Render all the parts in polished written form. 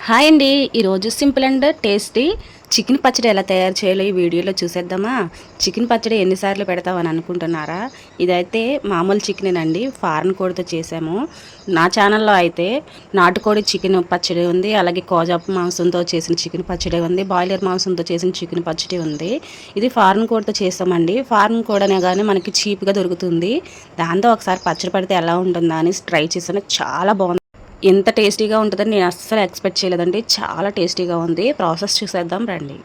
Hi అండి, ఈరోజు simple and tasty chicken పచ్చడి ఎలా తయారు చేయాలో ఈ వీడియోలో చూసేద్దామా. చికెన్ పచ్చడి ఎన్నిసార్లు పెడతామని అనుకుంటున్నారా? ఇదైతే మామూలు చికెన్ అండి, ఫారెన్ కోడితో చేసాము. నా ఛానల్లో అయితే నాటుకోడి చికెన్ పచ్చడి ఉంది, అలాగే కోజా మాంసంతో చేసిన చికెన్ పచ్చడి ఉంది, బాయిలర్ మాంసంతో చేసిన చికెన్ పచ్చడి ఉంది. ఇది ఫారెన్ కోడితో చేస్తామండి. ఫారెన్ కోడి అనే కానీ మనకి చీప్గా దొరుకుతుంది. దాంతో ఒకసారి పచ్చడి పడితే ఎలా ఉంటుందా అని ట్రై చేసాను. చాలా బాగుంది. ఎంత టేస్టీగా ఉంటుందని నేను అస్సలు ఎక్స్పెక్ట్ చేయలేదండి. చాలా టేస్టీగా ఉంది. ప్రాసెస్ చూసేద్దాం రండి.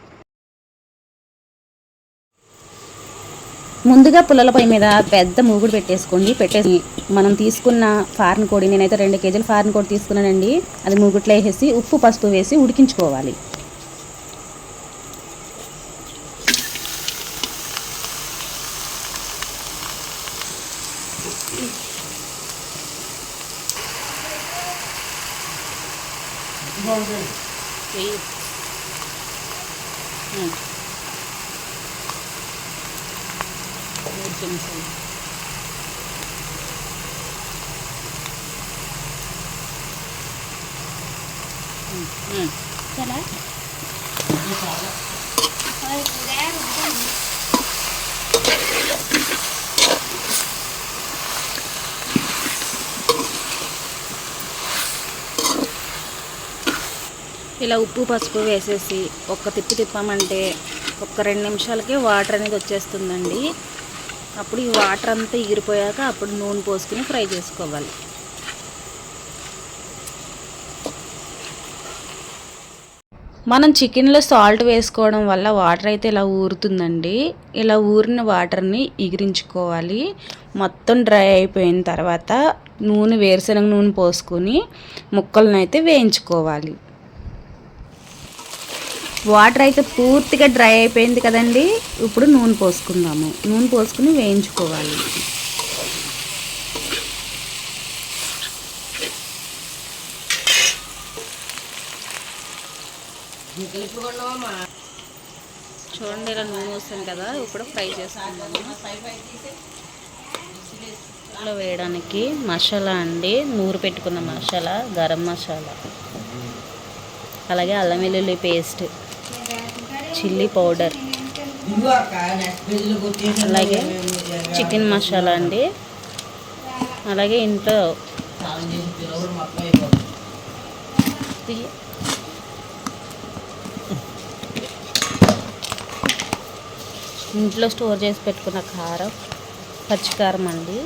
ముందుగా పుల్లల పొయ్యి మీద పెద్ద మూగుడు పెట్టేసి మనం తీసుకున్న ఫారెన్ కోడి, నేనైతే 2 కేజీల ఫారెన్ కోడి తీసుకున్నానండి. అది మూగుట్లో వేసేసి ఉప్పు పసుపు వేసి ఉడికించుకోవాలి. चला ఇలా ఉప్పు పసుపు వేసేసి ఒక్క తిప్పామంటే ఒక్క 2 నిమిషాలకే వాటర్ అనేది వచ్చేస్తుందండి. అప్పుడు ఈ వాటర్ అంతా ఎగిరిపోయాక అప్పుడు నూనె పోసుకుని ఫ్రై చేసుకోవాలి. మనం చికెన్లో సాల్ట్ వేసుకోవడం వల్ల వాటర్ అయితే ఇలా ఊరుతుందండి. ఇలా ఊరిన వాటర్ని ఎగిరించుకోవాలి. మొత్తం డ్రై అయిపోయిన తర్వాత వేరుశనగ నూనె పోసుకొని ముక్కలను అయితే వేయించుకోవాలి. వాటర్ అయితే పూర్తిగా డ్రై అయిపోయింది కదండి. ఇప్పుడు నూనె పోసుకుందాము. నూనె పోసుకుని వేయించుకోవాలి. చూడండి, ఇలా నూనె వస్తుంది కదా. ఇప్పుడు ఫ్రై చేసుకుందాము. ఇందులో వేయడానికి మసాలా అండి, నూరు పెట్టుకున్న మసాలా, గరం మసాలా, అలాగే అల్లం వెల్లుల్లి పేస్ట్, చిల్లీ పౌడర్, అలాగే చికెన్ మసాలా అండి. అలాగే ఇంట్లో స్టోర్ చేసి పెట్టుకున్న కారం, పచ్చికారం అండి,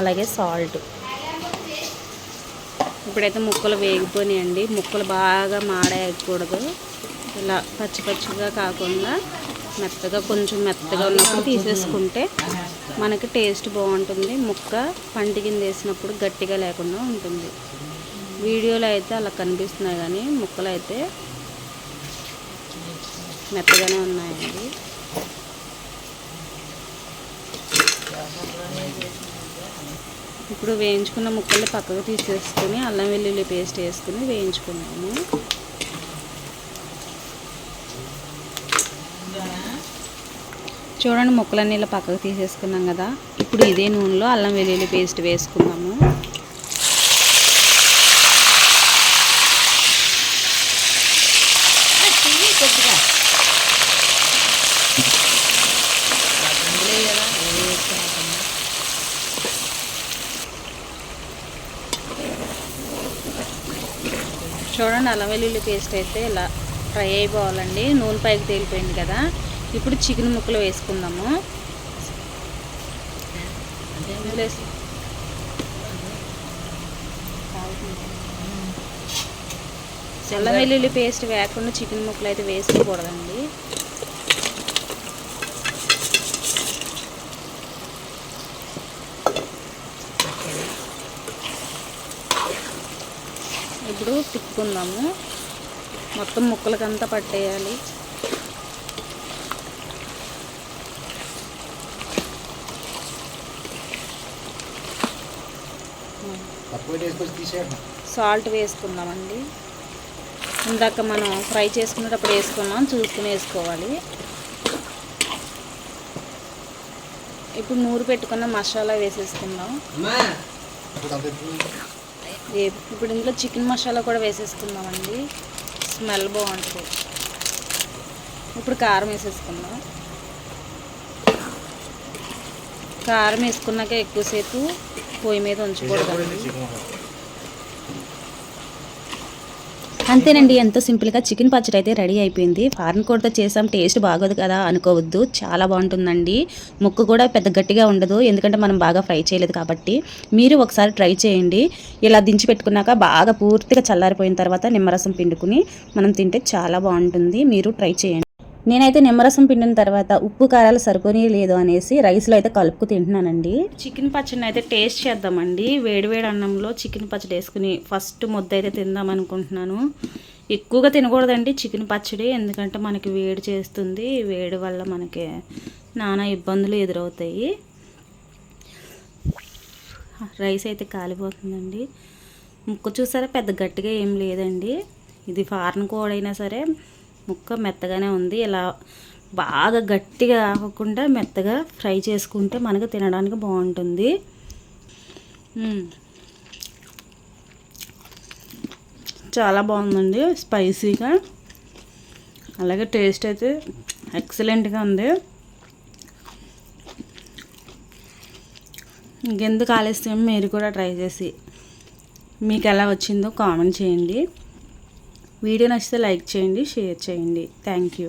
అలాగే సాల్ట్. ఇప్పుడైతే ముక్కలు వేగిపోయినాయండి. ముక్కలు బాగా మాడేయకూడదు. ఇలా పచ్చిగా కాకుండా కొంచెం మెత్తగా ఉన్నప్పుడు తీసేసుకుంటే మనకి టేస్ట్ బాగుంటుంది. ముక్క పంటి కింద వేసినప్పుడు గట్టిగా లేకుండా ఉంటుంది. వీడియోలో అయితే అలా కనిపిస్తున్నాయి కానీ ముక్కలు అయితే మెత్తగానే ఉన్నాయండి. ఇప్పుడు వేయించుకున్న ముక్కల్ని పక్కకు తీసేసుకొని అల్లం వెల్లుల్లి పేస్ట్ వేసుకుని వేయించుకున్నాము. చూడండి, ముక్కలన్నీ ఇలా పక్కకు తీసేసుకున్నాం కదా. ఇప్పుడు ఇదే నూనెలో అల్లం వెల్లుల్లి పేస్ట్ వేసుకున్నాము. చూడండి, అల్లం వెల్లుల్లి పేస్ట్ అయితే ఇలా ఫ్రై అయిపోవాలండి. నూనె పైకి తేలిపోయింది కదా. ఇప్పుడు చికెన్ ముక్కలు వేసుకుందాము. అల్లం వెల్లుల్లి పేస్ట్ వేయకుండా చికెన్ ముక్కలు అయితే వేసుకోకూడదండి. ఇప్పుడు తిప్పుకుందాము. మొత్తం ముక్కలకంతా పట్టేయాలి. సాల్ట్ వేసుకుందామండి. ఇందాక మనం ఫ్రై చేసుకునేటప్పుడు వేసుకున్నాం, చూసుకుని వేసుకోవాలి. ఇప్పుడు నూరు పెట్టుకున్న మసాలా వేసేసుకుందాం. ఇప్పుడు ఇందులో చికెన్ మసాలా కూడా వేసేసుకుందామండి, స్మెల్ బాగుంటుంది. ఇప్పుడు కారం వేసేసుకుందాం. కారం వేసుకున్నాక ఎక్కువసేపు పొయ్యి మీద ఉంచకూడదండి. అంతేనండి, ఎంతో సింపుల్గా చికెన్ పచ్చడి అయితే రెడీ అయిపోయింది. ఫారెన్ కోడితో చేసాం, టేస్ట్ బాగోదు కదా అనుకోవద్దు, చాలా బాగుంటుందండి. ముక్కు కూడా పెద్ద గట్టిగా ఉండదు, ఎందుకంటే మనం బాగా ఫ్రై చేయలేదు కాబట్టి. మీరు ఒకసారి ట్రై చేయండి. ఇలా దించి పెట్టుకున్నాక బాగా పూర్తిగా చల్లారిపోయిన తర్వాత నిమ్మరసం పిండుకుని మనం తింటే చాలా బాగుంటుంది. మీరు ట్రై చేయండి. నేనైతే నిమ్మరసం పిండిన తర్వాత ఉప్పు కారాలు సరిపోని లేదు అనేసి రైస్లో అయితే కలుపుకు తింటున్నానండి. చికెన్ పచ్చడిని అయితే టేస్ట్ చేద్దామండి. వేడివేడి అన్నంలో చికెన్ పచ్చడి వేసుకుని ఫస్ట్ ముద్ద అయితే తిందాం అనుకుంటున్నాను. ఎక్కువగా తినకూడదండి చికెన్ పచ్చడి, ఎందుకంటే మనకి వేడి చేస్తుంది. వేడి వల్ల మనకి నానా ఇబ్బందులు ఎదురవుతాయి. రైస్ అయితే కాలిపోతుందండి. ముక్క చూసారా, పెద్ద గట్టిగా ఏం లేదండి. ఇది ఫారెన్ కోడ్ అయినా సరే ముక్క మెత్తగానే ఉంది. ఇలా బాగా గట్టిగా ఆగకుండా మెత్తగా ఫ్రై చేసుకుంటే మనకు తినడానికి బాగుంటుంది. చాలా బాగుందండి, స్పైసీగా, అలాగే టేస్ట్ అయితే ఎక్సలెంట్గా ఉంది. ఇంకెందుకు ఆలస్యం, మీరు కూడా ట్రై చేసి మీకు ఎలా వచ్చిందో కామెంట్ చేయండి. వీడియో నచ్చితే లైక్ చేయండి, షేర్ చేయండి. Thank you.